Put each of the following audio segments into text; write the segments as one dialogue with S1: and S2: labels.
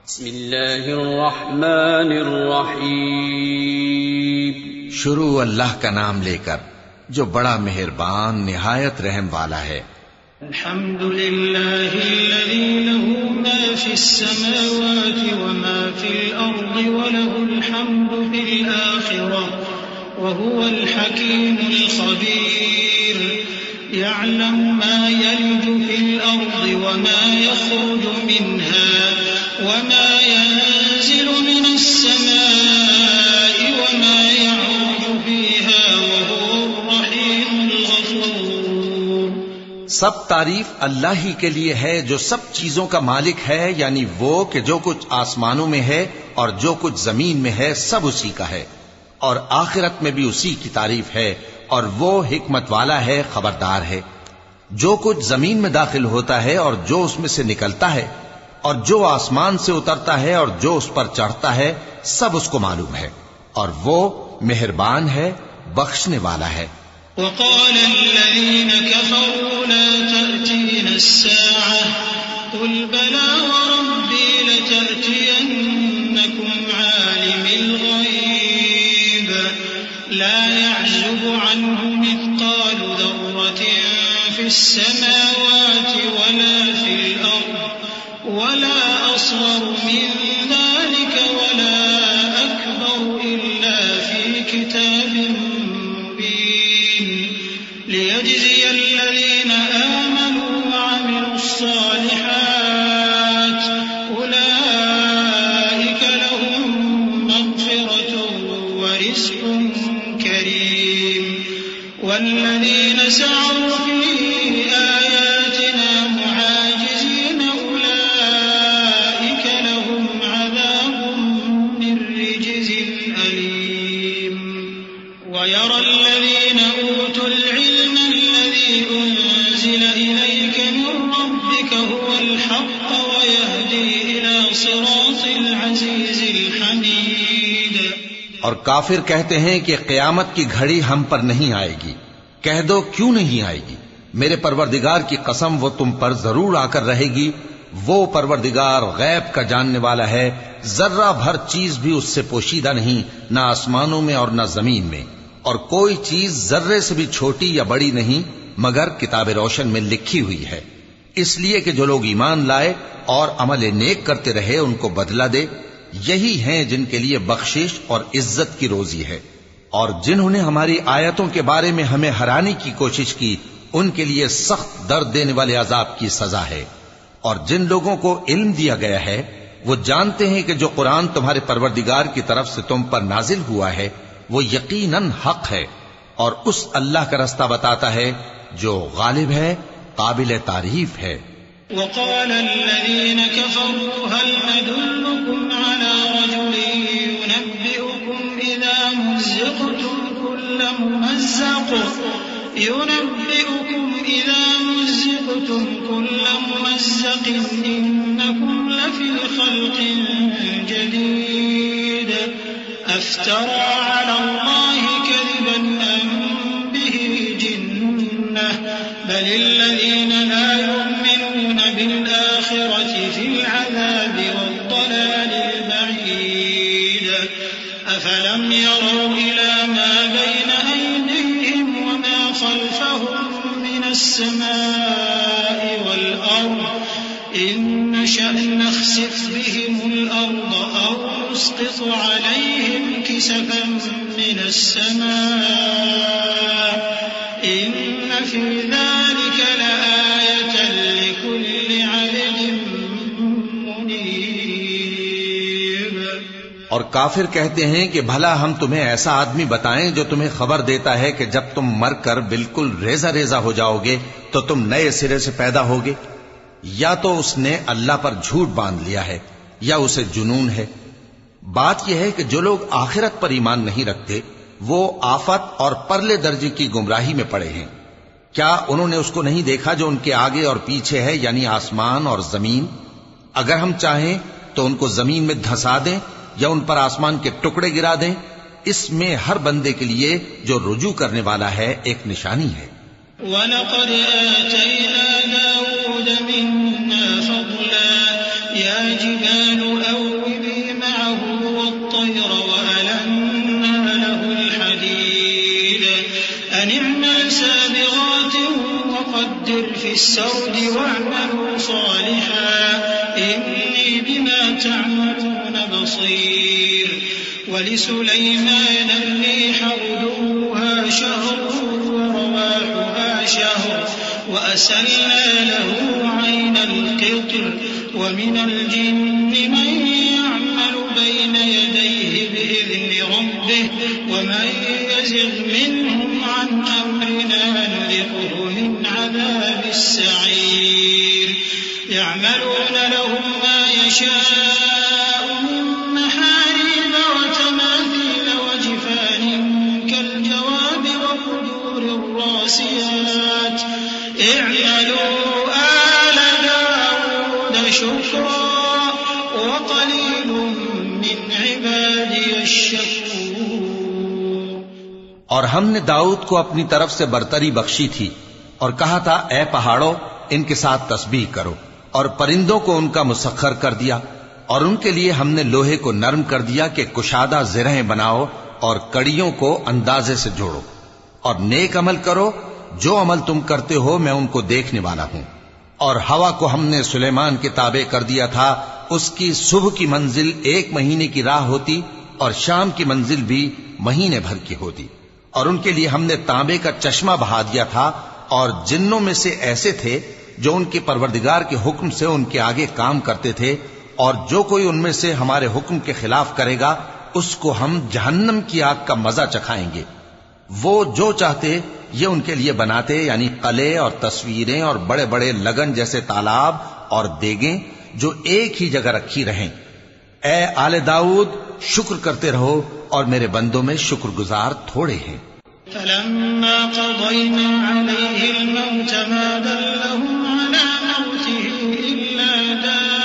S1: بسم اللہ الرحمن الرحیم.
S2: شروع اللہ کا نام لے کر جو بڑا مہربان نہایت رحم والا ہے.
S3: الحمد للہ الذی له ما فی السماوات وما فی الارض وله الحمد فی الآخرة وهو الحکیم الخبیر. يعلم ما يلج في الأرض وما يخرج منها وما ينزل من السماء وما يعرج فيها وهو الرحيم الغفور.
S2: سب تعریف اللہ ہی کے لیے ہے جو سب چیزوں کا مالک ہے، یعنی وہ کہ جو کچھ آسمانوں میں ہے اور جو کچھ زمین میں ہے سب اسی کا ہے، اور آخرت میں بھی اسی کی تعریف ہے، اور وہ حکمت والا ہے، خبردار ہے. جو کچھ زمین میں داخل ہوتا ہے اور جو اس میں سے نکلتا ہے اور جو آسمان سے اترتا ہے اور جو اس پر چڑھتا ہے سب اس کو معلوم ہے، اور وہ مہربان ہے، بخشنے والا ہے.
S3: وقال الذين كفروا لا تأتينا الساعة قل بلى وربي لتأتينكم عالم الغيب لا يعزب عنه مثقال ذرة في السماوات ولا في الأرض ولا أصغر من ذلك ولا أكبر إلا في كتاب مبين ليجزي الذين آمنوا وعملوا الصالحات أولئك لهم مغفرة ورزق كريم. والذين سعوا في آياتنا معاجزين أولئك لهم عذاب من رجز أليم. ويرى الذين أوتوا العلم الذي أنزل إليك من ربك هو الحق ويهدي إلى صراط العزيز الحميد.
S2: اور کافر کہتے ہیں کہ قیامت کی گھڑی ہم پر نہیں آئے گی. کہہ دو کیوں نہیں آئے گی؟ میرے پروردگار کی قسم وہ تم پر ضرور آ کر رہے گی. وہ پروردگار غیب کا جاننے والا ہے، ذرہ بھر چیز بھی اس سے پوشیدہ نہیں، نہ آسمانوں میں اور نہ زمین میں، اور کوئی چیز ذرے سے بھی چھوٹی یا بڑی نہیں مگر کتاب روشن میں لکھی ہوئی ہے. اس لیے کہ جو لوگ ایمان لائے اور عمل نیک کرتے رہے ان کو بدلہ دے. یہی ہیں جن کے لیے بخشش اور عزت کی روزی ہے. اور جنہوں نے ہماری آیتوں کے بارے میں ہمیں ہرانے کی کوشش کی ان کے لیے سخت درد دینے والے عذاب کی سزا ہے. اور جن لوگوں کو علم دیا گیا ہے وہ جانتے ہیں کہ جو قرآن تمہارے پروردگار کی طرف سے تم پر نازل ہوا ہے وہ یقیناً حق ہے، اور اس اللہ کا رستہ بتاتا ہے جو غالب ہے، قابل تعریف ہے.
S3: وقال الذين كفروا هل ندلكم على رجل ينبئكم إذا مزقتم كل ممزق إنكم لفي خلق جديد أفترى على الله كذبا أم به جنة بل الذين لا يؤمنون بالآخرة في العذاب والضلال البعيد. أفلم يروا إلى ما بين أيديهم وما خلفهم من السماء والأرض إن نشأ نخسف بهم الأرض أو نسقط عليهم كسفا من السماء إن في ذلك لآية لكل عبد منيب.
S2: اور کافر کہتے ہیں کہ بھلا ہم تمہیں ایسا آدمی بتائیں جو تمہیں خبر دیتا ہے کہ جب تم مر کر بالکل ریزہ ریزہ ہو جاؤ گے تو تم نئے سرے سے پیدا ہوگے؟ یا تو اس نے اللہ پر جھوٹ باندھ لیا ہے یا اسے جنون ہے. بات یہ ہے کہ جو لوگ آخرت پر ایمان نہیں رکھتے وہ آفت اور پرلے درجے کی گمراہی میں پڑے ہیں. کیا انہوں نے اس کو نہیں دیکھا جو ان کے آگے اور پیچھے ہے، یعنی آسمان اور زمین؟ اگر ہم چاہیں تو ان کو زمین میں دھسا دیں یا ان پر آسمان کے ٹکڑے گرا دیں. اس میں ہر بندے کے لیے جو رجوع کرنے والا ہے ایک نشانی ہے.
S3: وَلَقَدْ آتَيْنَا دَاوُودَ مِنَّا فَضْلًا يَا جِبَالُ أوبي معه والطير وألنا له الحديد أن اعمل سابغات وقدر في السرد واعملوا صالحا إني بما تعملون بصير ولسليمان الريح غدوها شهر ورواحها شهر وأسلنا له عين القطر ومن الجن من يعمل بين يديه بإذن ربه ومن يزغ منهم عن أمرنا نذقه من عذاب السعير يعملون لهم ما يشاء من محاريب وتماثيل وجفان كالجواب وقدور الراسيات اعملوا آل داود شكرا وقليل من عبادي الشكور.
S2: اور ہم نے داؤد کو اپنی طرف سے برتری بخشی تھی اور کہا تھا اے پہاڑوں ان کے ساتھ تسبیح کرو، اور پرندوں کو ان کا مسخر کر دیا، اور ان کے لیے ہم نے لوہے کو نرم کر دیا کہ کشادہ زرہیں بناؤ اور کڑیوں کو اندازے سے جوڑو، اور نیک عمل کرو، جو عمل تم کرتے ہو میں ان کو دیکھنے والا ہوں. اور ہوا کو ہم نے سلیمان کے تابع کر دیا تھا، اس کی صبح کی منزل 1 مہینے کی راہ ہوتی اور شام کی منزل بھی مہینے بھر کی ہوتی. اور ان کے لیے ہم نے تانبے کا چشمہ بہا دیا تھا، اور جنوں میں سے ایسے تھے جو ان کے پروردگار کے حکم سے ان کے آگے کام کرتے تھے، اور جو کوئی ان میں سے ہمارے حکم کے خلاف کرے گا اس کو ہم جہنم کی آگ کا مزہ چکھائیں گے. وہ جو چاہتے یہ ان کے لیے بناتے، یعنی قلعے اور تصویریں اور بڑے بڑے لگن جیسے تالاب اور دیگیں جو ایک ہی جگہ رکھی رہیں. اے آل داؤد شکر کرتے رہو، اور میرے بندوں میں شکر گزار تھوڑے ہیں.
S3: فلما قضينا عليه الموت ما دلهم على موته إلا دابة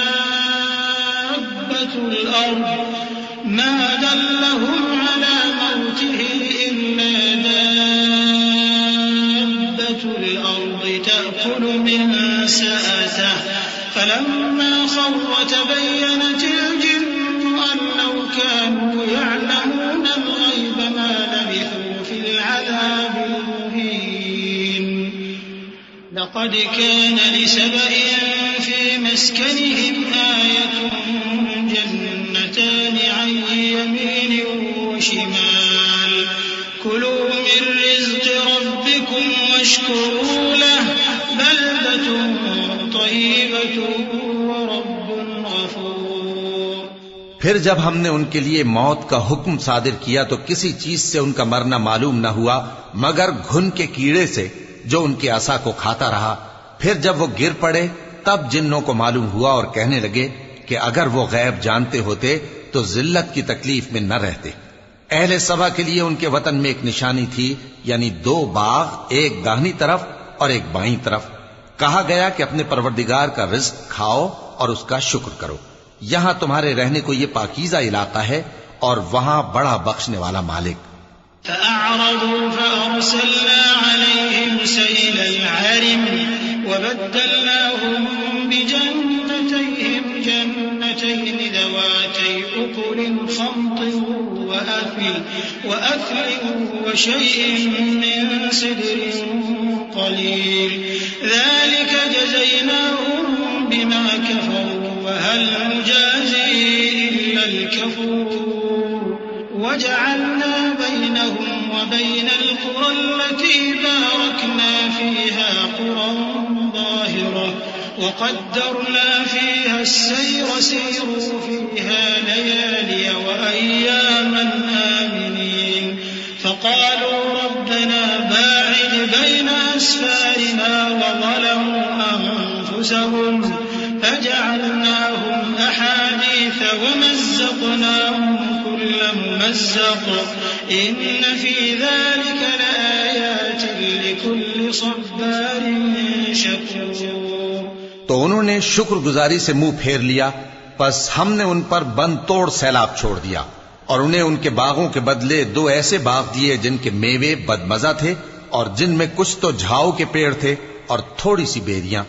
S3: الأرض تأكل من سأته فلما خر تبينت الجن أن لو كانوا يعلمون الغيب ما لبثوا في العذاب المهين. لقد كان لسبإ في مسكنهم آية جنتان عن يمين وشمال كلوا من رزق ربكم واشكروا له بلدة طيبة ورب غفور.
S2: پھر جب ہم نے ان کے لیے موت کا حکم صادر کیا تو کسی چیز سے ان کا مرنا معلوم نہ ہوا مگر گھن کے کیڑے سے جو ان کے عصا کو کھاتا رہا. پھر جب وہ گر پڑے تب جنوں کو معلوم ہوا اور کہنے لگے کہ اگر وہ غیب جانتے ہوتے تو ذلت کی تکلیف میں نہ رہتے. اہل سبا کے لیے ان کے وطن میں ایک نشانی تھی، یعنی 2 باغ، ایک داہنی طرف اور ایک بائیں طرف. کہا گیا کہ اپنے پروردگار کا رزق کھاؤ اور اس کا شکر کرو. یہاں تمہارے رہنے کو یہ پاکیزہ علاقہ ہے اور وہاں بڑا بخشنے والا مالک.
S3: فأعرضوا فأرسلنا عليهم سيل العرم وبدلناهم بجنتيهم جنتين ذواتي أكل خمط وأثل وشيء من سدر قليل ذلك جزيناهم بما كفروا وهل نجازي إلا الكفور. وجعلنا بينهم وبين القرى التي باركنا فيها قرى ظاهرة وقدرنا فيها السير سيروا فيها ليالي وأياما آمنين. فقالوا ربنا باعد بين أسفارنا وظلموا أنفسهم فجعلناهم أحاديث ومزقناهم كل ممزق إن في ذلك لآيات لكل صبار شكور.
S2: تو انہوں نے شکر گزاری سے منہ پھیر لیا، پس ہم نے ان پر بند توڑ سیلاب چھوڑ دیا اور انہیں ان کے باغوں کے بدلے 2 ایسے باغ دیے جن کے میوے بدمزہ تھے اور جن میں کچھ تو جھاؤ کے پیڑ تھے اور تھوڑی سی بیریاں.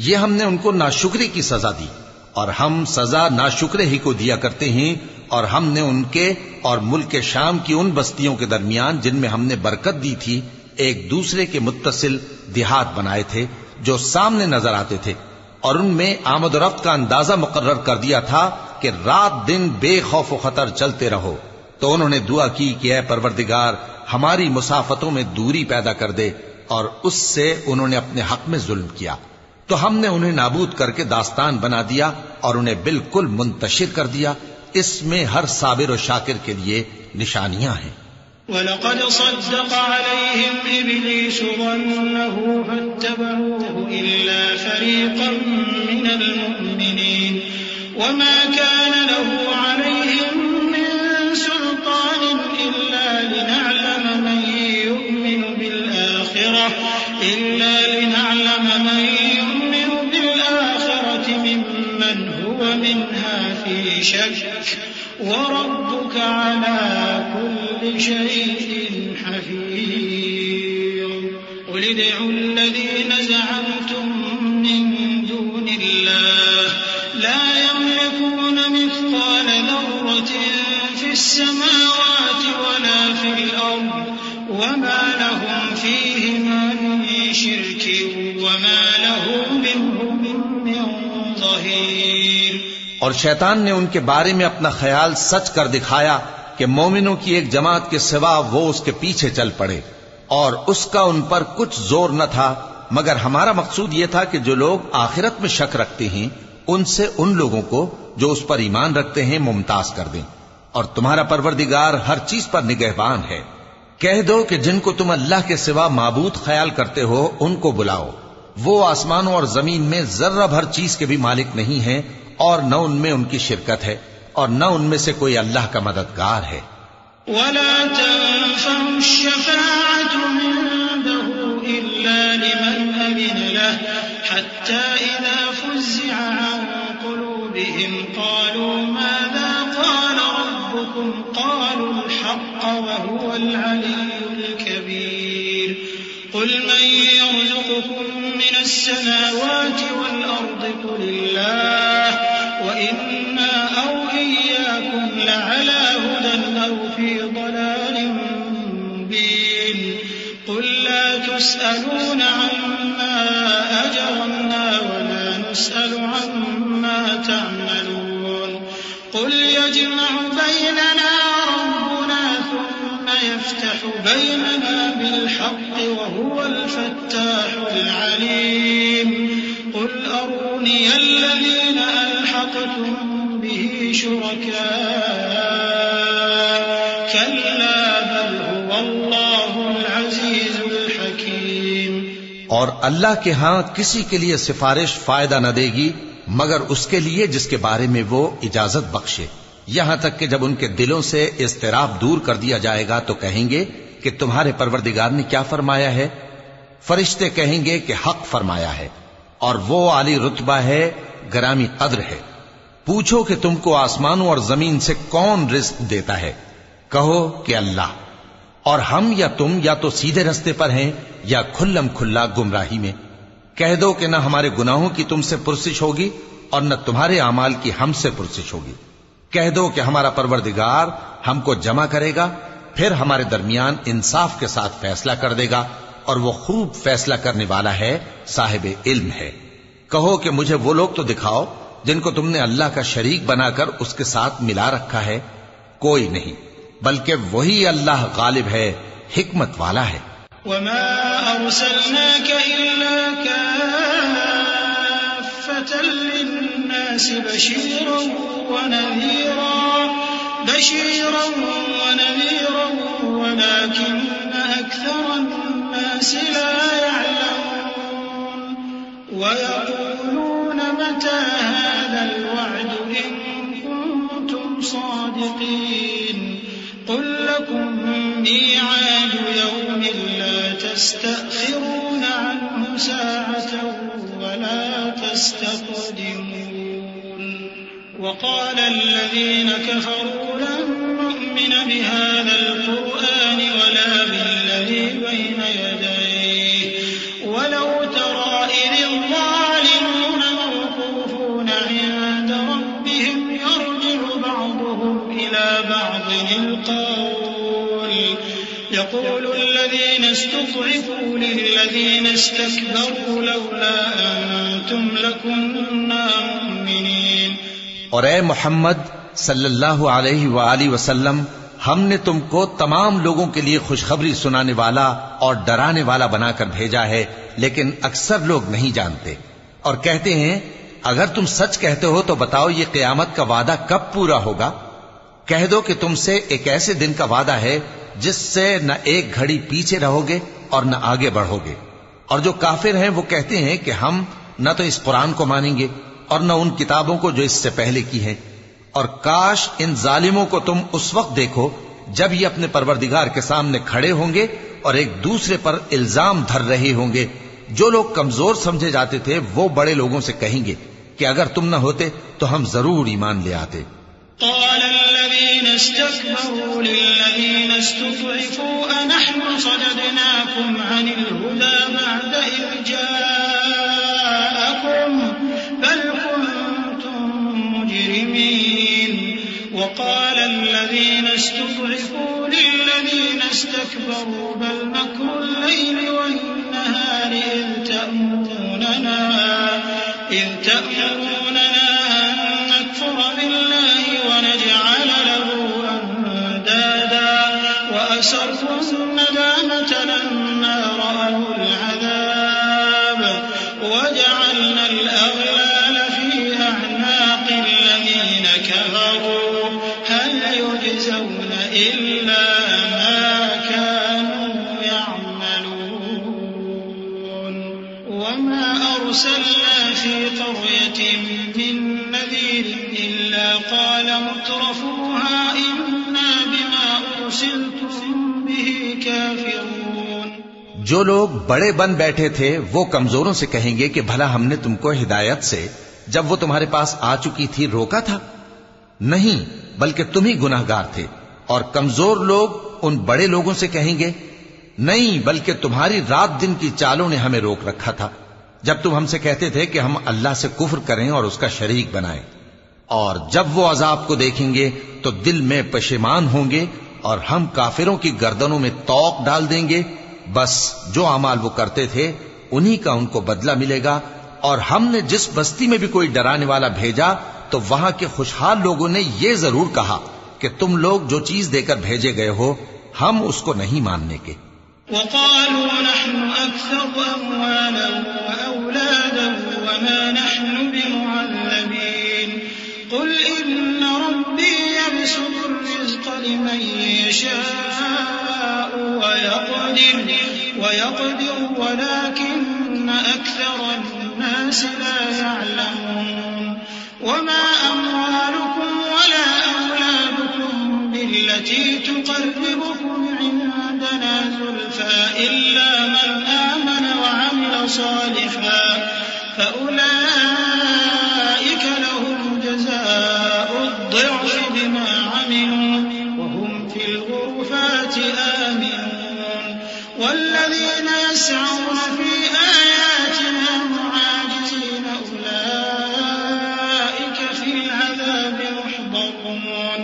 S2: یہ ہم نے ان کو ناشکری کی سزا دی اور ہم سزا ناشکرے ہی کو دیا کرتے ہیں، اور ہم نے ان کے اور ملک شام کی ان بستیوں کے درمیان جن میں ہم نے برکت دی تھی ایک دوسرے کے متصل دیہات بنائے تھے جو سامنے نظر آتے تھے، اور ان میں آمد و رفت کا اندازہ مقرر کر دیا تھا کہ رات دن بے خوف و خطر چلتے رہو۔ تو انہوں نے دعا کی کہ اے پروردگار ہماری مسافتوں میں دوری پیدا کر دے، اور اس سے انہوں نے اپنے حق میں ظلم کیا، تو ہم نے انہیں نابود کر کے داستان بنا دیا اور انہیں بالکل منتشر کر دیا۔ اس میں ہر صابر و شاکر کے لیے نشانیاں ہیں۔
S3: وَلَقَدْ صَدَّقَ عَلَيْهِمْ إِبْلِيسُ ظَنَّهُ فَاتَّبَعُوهُ إِلَّا فَرِيقًا مِّنَ الْمُؤْمِنِينَ وَمَا كَانَ لَهُ عَلَيْهِمْ مِّن سُلْطَانٍ إِلَّا لِنَعْلَمَ مَن يُؤْمِنُ بِالْآخِرَةِ مِمَّنْ هُوَ مِنْهَا فِي شَكٍّ وَرَبُّكَ عَلَى كُلِّ شَيْءٍ حَفِيظٌ قُلِ ادْعُوا الَّذِينَ زَعَمْتُم مِّن دُونِ اللَّهِ لَا يَمْلِكُونَ مِثْقَالَ ذَرَّةٍ فِي السَّمَاوَاتِ وَلَا فِي الْأَرْضِ وَمَا لَهُمْ فِيهِمَا مِن شِرْكٍ وَمَا لَهُ مِنْهُم مِّن ظَهِيرٍ۔
S2: اور شیطان نے ان کے بارے میں اپنا خیال سچ کر دکھایا کہ مومنوں کی ایک جماعت کے سوا وہ اس کے پیچھے چل پڑے، اور اس کا ان پر کچھ زور نہ تھا، مگر ہمارا مقصود یہ تھا کہ جو لوگ آخرت میں شک رکھتے ہیں ان سے ان لوگوں کو جو اس پر ایمان رکھتے ہیں ممتاز کر دیں، اور تمہارا پروردگار ہر چیز پر نگہبان ہے۔ کہہ دو کہ جن کو تم اللہ کے سوا معبود خیال کرتے ہو ان کو بلاؤ، وہ آسمانوں اور زمین میں ذرہ بھر چیز کے بھی مالک نہیں ہیں، اور نہ ان میں ان کی شرکت ہے، اور نہ ان میں سے کوئی اللہ کا مددگار ہے۔
S3: وَلَا تَنفَعُ الشَّفَاعَةُ عِندَهُ إِلَّا لِمَنْ أَذِنَ لَهُ حَتَّى إِذَا فُزِّعَ عَن قُلُوبِهِمْ قَالُوا مَاذَا قَالَ رَبُّكُمْ قَالُوا الْحَقَّ وَهُوَ الْعَلِيُّ الْكَبِيرُ قُلْ مَن يَرْزُقُكُم مِّنَ السَّمَاوَاتِ وَالْأَرْضِ قُلِ اللَّهُ وَإِنَّا أَوْ إِيَّاكُمْ لَعَلَىٰ هُدًى أَوْ فِي ضَلَالٍ مُّبِينٍ قُل لَّا تُسْأَلُونَ عَمَّا أَجْرَمْنَا وَلَا نُسْأَلُ عَمَّا تَعْمَلُونَ قُلْ يَجْمَعُ بَيْنَنَا رَبُّنَا ثُمَّ يَفْتَحُ بَيْنَنَا بِالْحَقِّ وَهُوَ الْفَتَّاحُ الْعَلِيمُ قُلْ أَرُونِيَ الَّذِينَ أَلْحَقْتُم بِهِ شُرَكَاءَ كَلَّا بَلْ هُوَ اللَّهُ الْعَزِيزُ الْحَكِيمُ۔
S2: اور اللہ کے ہاں کسی کے لیے سفارش فائدہ نہ دے گی مگر اس کے لیے جس کے بارے میں وہ اجازت بخشے، یہاں تک کہ جب ان کے دلوں سے اضطراب دور کر دیا جائے گا تو کہیں گے کہ تمہارے پروردگار نے کیا فرمایا ہے؟ فرشتے کہیں گے کہ حق فرمایا ہے، اور وہ عالی رتبہ ہے، گرامی قدر ہے۔ پوچھو کہ تم کو آسمانوں اور زمین سے کون رزق دیتا ہے؟ کہو کہ اللہ، اور ہم یا تم یا تو سیدھے رستے پر ہیں یا کھلم کھلا گمراہی میں۔ کہہ دو کہ نہ ہمارے گناہوں کی تم سے پرسش ہوگی اور نہ تمہارے اعمال کی ہم سے پرسش ہوگی۔ کہہ دو کہ ہمارا پروردگار ہم کو جمع کرے گا، پھر ہمارے درمیان انصاف کے ساتھ فیصلہ کر دے گا، اور وہ خوب فیصلہ کرنے والا ہے، صاحب علم ہے۔ کہو کہ مجھے وہ لوگ تو دکھاؤ جن کو تم نے اللہ کا شریک بنا کر اس کے ساتھ ملا رکھا ہے۔ کوئی نہیں، بلکہ وہی اللہ غالب ہے، حکمت والا ہے۔
S3: وَمَا أَرْسَلْنَاكَ إِلَّا كَافَّةً لِّلنَّاسِ بَشِيرًا وَنَذِيرًا وَلَٰكِنَّ أَكْثَرَ النَّاسِ لَا يَعْلَمُونَ وَيَقُولُونَ مَتَىٰ هَٰذَا الْوَعْدُ إِن كُنتُمْ صَادِقِينَ قُل لَّكُم مِّيعَادُ يَوْمٍ لَّا تَسْتَأْخِرُونَ عَنْهُ سَاعَةً وَلَا تَسْتَقْدِمُونَ وَقَالَ الَّذِينَ كَفَرُوا لَن نُّؤْمِنَ بِهَٰذَا الْقُرْآنِ وَلَا بِالَّذِي بَيْنَ يَدَيْهِ وَلَوْ تَرَىٰ إِذِ الظَّالِمُونَ مَوْقُوفُونَ عِندَ بعض القول يقول الذين استضعفوا للذين استكبروا لولا أنتم لكنا مؤمنين.
S2: اور اے محمد صلی اللہ علیہ وآلہ وسلم، ہم نے تم کو تمام لوگوں کے لیے خوشخبری سنانے والا اور ڈرانے والا بنا کر بھیجا ہے، لیکن اکثر لوگ نہیں جانتے اور کہتے ہیں اگر تم سچ کہتے ہو تو بتاؤ یہ قیامت کا وعدہ کب پورا ہوگا؟ کہہ دو کہ تم سے ایک ایسے دن کا وعدہ ہے جس سے نہ ایک گھڑی پیچھے رہو گے اور نہ آگے بڑھو گے. اور جو کافر ہیں وہ کہتے ہیں کہ ہم نہ تو اس قرآن کو مانیں گے اور نہ ان کتابوں کو جو اس سے پہلے کی ہیں. اور کاش ان ظالموں کو تم اس وقت دیکھو جب یہ اپنے پروردگار کے سامنے کھڑے ہوں گے اور ایک دوسرے پر الزام دھر رہے ہوں گے. جو لوگ کمزور سمجھے جاتے تھے وہ بڑے لوگوں سے کہیں گے کہ اگر تم نہ ہوتے تو ہم ضرور ایمان لے آتے.
S3: قال الذين استكبروا للذين استضعفوا أنحن صددناكم عن الهدى بعد إذ جاءكم بل كنتم مجرمين. وقال الذين استضعفوا للذين استكبروا بل مكر الليل والنهار إذ تأمروننا أن نكفر بالله ونجعل له أندادا وأسروا الندامة لما رأوا العذاب وجعلنا الأغلال في أعناق الذين كفروا هل يجزون إلا ما كانوا يعملون. وما أرسلنا في قرية من نذير إلا قال مترفوها إنا بما أرسلتم به كافرون.
S2: جو لوگ بڑے بن بیٹھے تھے وہ کمزوروں سے کہیں گے کہ بھلا ہم نے تم کو ہدایت سے جب وہ تمہارے پاس آ چکی تھی روکا تھا؟ نہیں، بلکہ تم ہی گناہ گار تھے. اور کمزور لوگ ان بڑے لوگوں سے کہیں گے نہیں، بلکہ تمہاری رات دن کی چالوں نے ہمیں روک رکھا تھا جب تم ہم سے کہتے تھے کہ ہم اللہ سے کفر کریں اور اس کا شریک بنائیں. اور جب وہ عذاب کو دیکھیں گے تو دل میں پشیمان ہوں گے اور ہم کافروں کی گردنوں میں توق ڈال دیں گے. بس جو اعمال وہ کرتے تھے انہی کا ان کو بدلہ ملے گا. اور ہم نے جس بستی میں بھی کوئی ڈرانے والا بھیجا تو وہاں کے خوشحال لوگوں نے یہ ضرور کہا کہ تم لوگ جو چیز دے کر بھیجے گئے ہو ہم اس کو نہیں ماننے کے.
S3: وقالوا نحن أكثر أموالا وأولادا وما نحن بمعذبين. قل إن ربي يبسط الرزق لمن يشاء ويقدر ولكن أكثر الناس لا يعلمون. وما أموالكم ولا أولادكم بالتي تقربكم عندنا زلفى إلا من آمن وعمل صالحا فأولئك لهم جزاء الضعف بما عملوا وهم في الغرفات آمنون. والذين يسعون في آياتنا معاجزين أولئك في العذاب محضرون.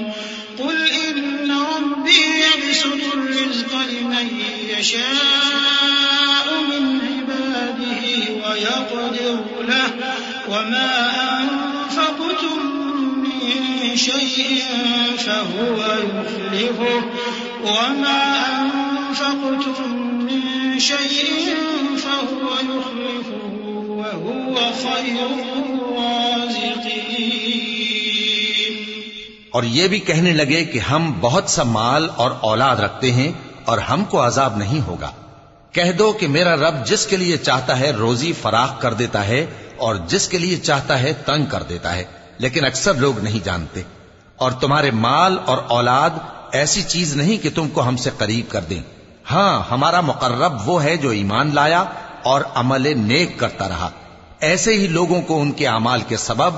S3: قل إن ربي يبسط الرزق لمن يشاء من عباده ويقدر له وما أنفقتم من شيء فهو يخلفه وما أنفقتم من شيء فهو يخلفه وهو خير الرازقين.
S2: اور یہ بھی کہنے لگے کہ ہم بہت سا مال اور اولاد رکھتے ہیں اور ہم کو عذاب نہیں ہوگا. کہہ دو کہ میرا رب جس کے لیے چاہتا ہے روزی فراخ کر دیتا ہے اور جس کے لیے چاہتا ہے تنگ کر دیتا ہے، لیکن اکثر لوگ نہیں جانتے. اور تمہارے مال اور اولاد ایسی چیز نہیں کہ تم کو ہم سے قریب کر دیں. ہاں، ہمارا مقرب وہ ہے جو ایمان لایا اور عمل نیک کرتا رہا. ایسے ہی لوگوں کو ان کے اعمال کے سبب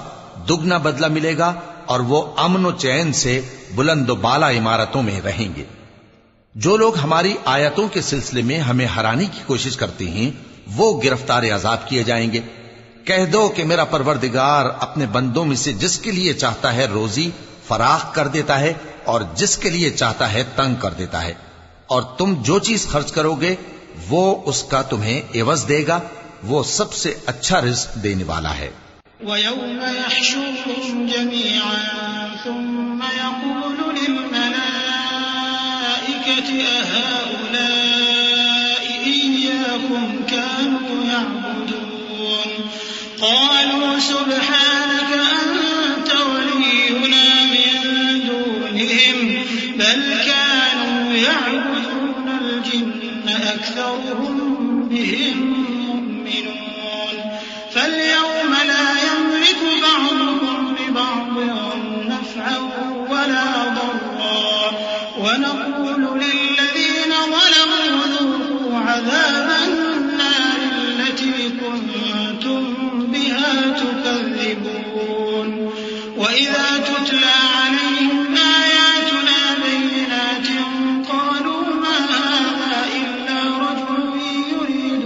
S2: دگنا بدلہ ملے گا اور وہ امن و چین سے بلند و بالا عمارتوں میں رہیں گے. جو لوگ ہماری آیتوں کے سلسلے میں ہمیں ہرانے کی کوشش کرتے ہیں وہ گرفتار عذاب کیے جائیں گے. کہہ دو کہ میرا پروردگار اپنے بندوں میں سے جس کے لیے چاہتا ہے روزی فراخ کر دیتا ہے اور جس کے لیے چاہتا ہے تنگ کر دیتا ہے، اور تم جو چیز خرچ کرو گے وہ اس کا تمہیں عوض دے گا، وہ سب سے اچھا رزق دینے والا ہے۔
S3: وَيَوْمَ يَحْشُرُهُمْ جَمِيعًا ثُمَّ يَقُولُ لِلْمَلَائِكَةِ أَهَؤُلَاءِ إِيَّاكُمْ كَانُوا يَعْبُدُونَ قَالُوا سُبْحَانَكَ أَنْتَ وَلِيُّنَا مِنْ دُونِهِمْ بَلْ كَانُوا يَعْبُدُونَ الْجِنَّ أَكْثَرُهُمْ بِهِمْ مُؤْمِنُونَ فَالْيَوْمَ لَا يَمْلِكُ بَعْضُكُمْ لِبَعْضٍ نَفْعًا وَلَا ضَرًّا وَنَقُولُ لِلَّذِينَ ظَلَمُوا ذُوقُوا عَذَابَ النَّارِ الَّتِي كُنتُمْ بِهَا تُكَذِّبُونَ وَإِذَا تُتْلَى عَلَيْهِمْ آيَاتُنَا بَيِّنَاتٍ قَالُوا مَا هَذَا إِلَّا رَجُلٌ يُرِيدُ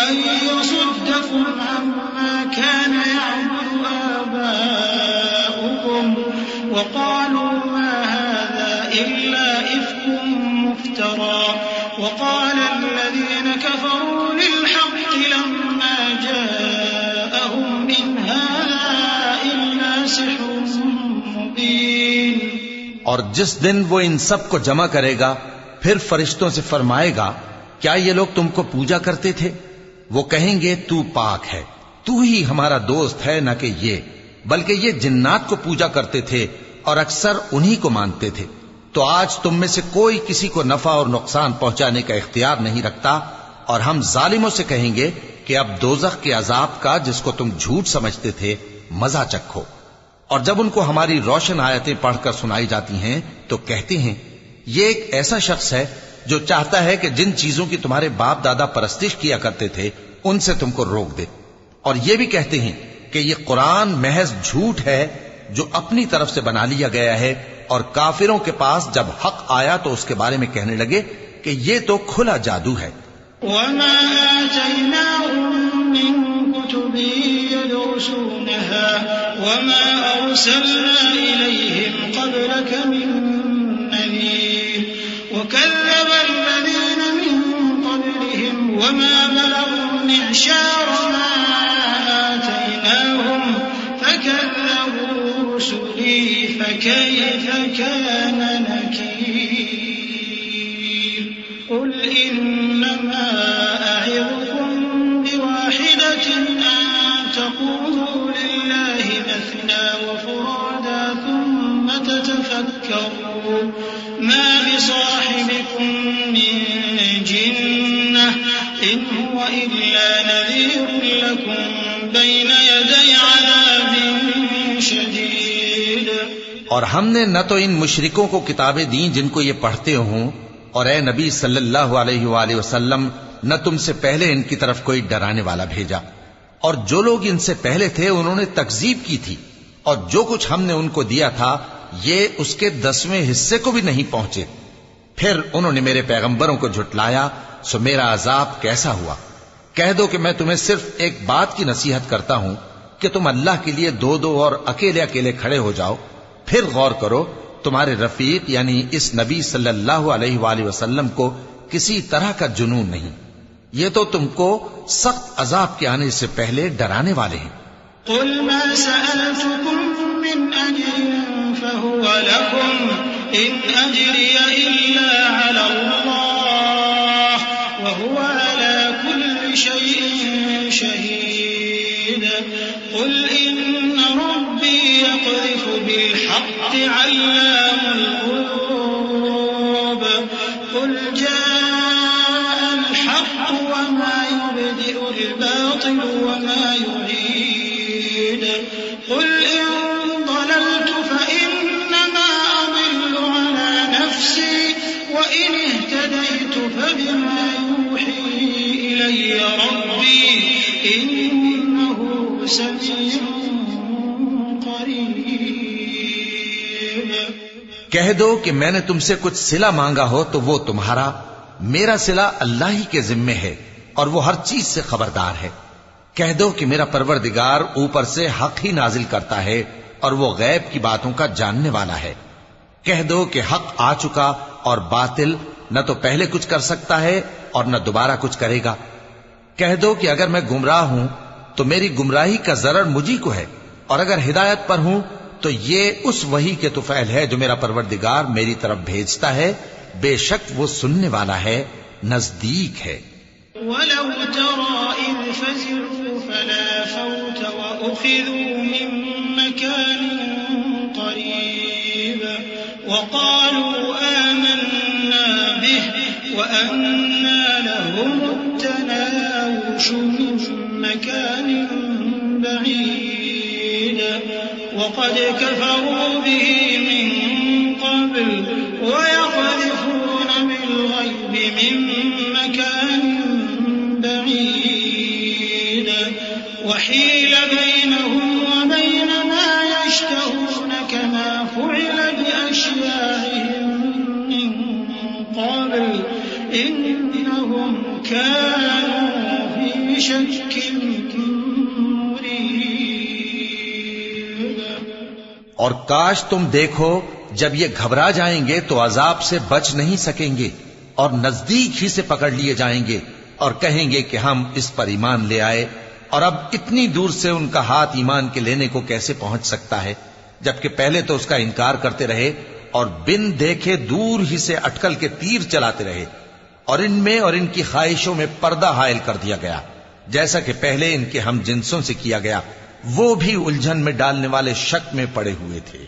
S3: أَن يَصُدَّكُمْ عَمَّا كَانَ يَعْبُدُ آبَاؤُكُمْ وَقَالُوا مَا هَذَا إِلَّا إِفْكٌ مُفْتَرًى وَقَالَ الَّذِينَ كَفَرُوا لِلْحَقِّ لَمَّا جَاءَهُمْ إِنْ هَذَا إِلَّا سِحْرٌ مُبِينٌ۔
S2: اور جس دن وہ ان سب کو جمع کرے گا پھر فرشتوں سے فرمائے گا کیا یہ لوگ تم کو پوجا کرتے تھے؟ وہ کہیں گے تو پاک ہے، تو ہی ہمارا دوست ہے، نہ کہ یہ، بلکہ یہ جنات کو پوجا کرتے تھے اور اکثر انہی کو مانتے تھے۔ تو آج تم میں سے کوئی کسی کو نفع اور نقصان پہنچانے کا اختیار نہیں رکھتا، اور ہم ظالموں سے کہیں گے کہ اب دوزخ کے عذاب کا جس کو تم جھوٹ سمجھتے تھے مزہ چکھو۔ اور جب ان کو ہماری روشن آیتیں پڑھ کر سنائی جاتی ہیں تو کہتے ہیں یہ ایک ایسا شخص ہے جو چاہتا ہے کہ جن چیزوں کی تمہارے باپ دادا پرستش کیا کرتے تھے ان سے تم کو روک دے، اور یہ بھی کہتے ہیں کہ یہ قرآن محض جھوٹ ہے جو اپنی طرف سے بنا لیا گیا ہے، اور کافروں کے پاس جب حق آیا تو اس کے بارے میں کہنے لگے کہ یہ تو کھلا جادو ہے۔
S3: وَمَا آتَيْنَاهُم مِّن كُتُبٍ يَدْرُسُونَهَا وَمَا أَرْسَلْنَا إِلَيْهِمْ قَبْلَكَ مِن نَّذِيرٍ وَكَذَّبَ الَّذِينَ مِن قَبْلِهِمْ وَمَا بَلَغُوا مِعْشَارَ مَا آتَيْنَاهُمْ فَكَذَّبُوا رُسُلِي فَكَيْفَ كَانَ نَكِيرِ قُلْ إِنَّمَا أَعِظُكُم بِوَاحِدَةٍ أَن تَقُومُوا لِلَّهِ مَثْنَىٰ وَفُرَادَىٰ ثُمَّ تَتَفَكَّرُوا مَا بِصَاحِبِكُم مِّن جِنَّةٍ إِنْ هُوَ إِلَّا نَذِيرٌ لَّكُم بَيْنَ يَدَيْ عَذَابٍ شَدِيدٍ۔
S2: اور ہم نے نہ تو ان مشرکوں کو کتابیں دیں جن کو یہ پڑھتے ہوں، اور اے نبی صلی اللہ علیہ وآلہ وسلم نہ تم سے پہلے ان کی طرف کوئی ڈرانے والا بھیجا، اور جو لوگ ان سے پہلے تھے انہوں نے تکذیب کی تھی، اور جو کچھ ہم نے ان کو دیا تھا یہ اس کے 10ویں حصے کو بھی نہیں پہنچے۔ پھر انہوں نے میرے پیغمبروں کو جھٹلایا، سو میرا عذاب کیسا ہوا۔ کہہ دو کہ میں تمہیں صرف ایک بات کی نصیحت کرتا ہوں کہ تم اللہ کے لیے دو دو اور اکیلے اکیلے کھڑے ہو جاؤ، پھر غور کرو تمہارے رفیق یعنی اس نبی صلی اللہ علیہ وآلہ وسلم کو کسی طرح کا جنون نہیں، یہ تو تم کو سخت عذاب کے آنے سے پہلے ڈرانے والے ہیں۔
S3: قُلْ مَا سَأَلْتُكُم مِّنْ أَجْرٍ فَهُوَ لَكُمْ إِنْ أَجْرِيَ إِلَّا عَلَى اللَّهِ وَهُوَ عَلَى كُلِّ شَيْءٍ شَهِيدٌ قُلْ إِنَّ رَبِّي يَقْذِفُ بِالْحَقِّ عَلَّامُ الْغُيُوبِ قُلْ جَاءَ الْحَقُّ وَمَا يُبْدِئُ الْبَاطِلُ وَمَا يُعِيدُ قُلْ إِن ضَلَلْتُ فَإِنَّمَا أَضِلُّ عَلَى نَفْسِي وَإِنِ اهْتَدَيْتُ فَبِمَا يُوحِي إِلَيَّ رَبِّي إِنَّهُ سَمِيعٌ قَرِيبٌ۔
S2: کہہ دو کہ میں نے تم سے کچھ صلہ مانگا ہو تو وہ تمہارا، میرا صلہ اللہ ہی کے ذمے ہے، اور وہ ہر چیز سے خبردار ہے۔ کہہ دو کہ میرا پروردگار اوپر سے حق ہی نازل کرتا ہے اور وہ غیب کی باتوں کا جاننے والا ہے۔ کہہ دو کہ حق آ چکا اور باطل نہ تو پہلے کچھ کر سکتا ہے اور نہ دوبارہ کچھ کرے گا۔ کہہ دو کہ اگر میں گمراہ ہوں تو میری گمراہی کا ضرر مجھی کو ہے، اور اگر ہدایت پر ہوں تو یہ اس وحی کے طفیل ہے جو میرا پروردگار میری طرف بھیجتا ہے، بے شک وہ سننے والا ہے، نزدیک ہے۔
S3: وَلَوْ تَرَىٰ إِذْ فَزِعُوا فَلَا فَوْتَ وَأُخِذُوا مِن مَّكَانٍ قَرِيبٍ وَقَالُوا آمَنَّا بِهِ وَأَنَّىٰ لَهُمُ التَّنَاوُشُ مِن مَّكَانٍ بَعِيدٍ وَقَدْ كَفَرُوا بِهِ مِن قَبْلُ وَيَقْذِفُونَ بِالْغَيْبِ مِن مَّكَانٍ بعيد وحيل بينهم وبين ما يشتهون كما فعل بأشياعهم من قبل إنهم كانوا في شك مريب۔
S2: اور کاش تم دیکھو جب یہ گھبرا جائیں گے تو عذاب سے بچ نہیں سکیں گے اور نزدیک ہی سے پکڑ لیے جائیں گے، اور کہیں گے کہ ہم اس پر ایمان لے آئے، اور اب اتنی دور سے ان کا ہاتھ ایمان کے لینے کو کیسے پہنچ سکتا ہے، جبکہ پہلے تو اس کا انکار کرتے رہے اور بن دیکھے دور ہی سے اٹکل کے تیر چلاتے رہے، اور ان میں اور ان کی خواہشوں میں پردہ حائل کر دیا گیا، جیسا کہ پہلے ان کے ہم جنسوں سے کیا گیا، وہ بھی الجھن میں ڈالنے والے شک میں پڑے ہوئے تھے۔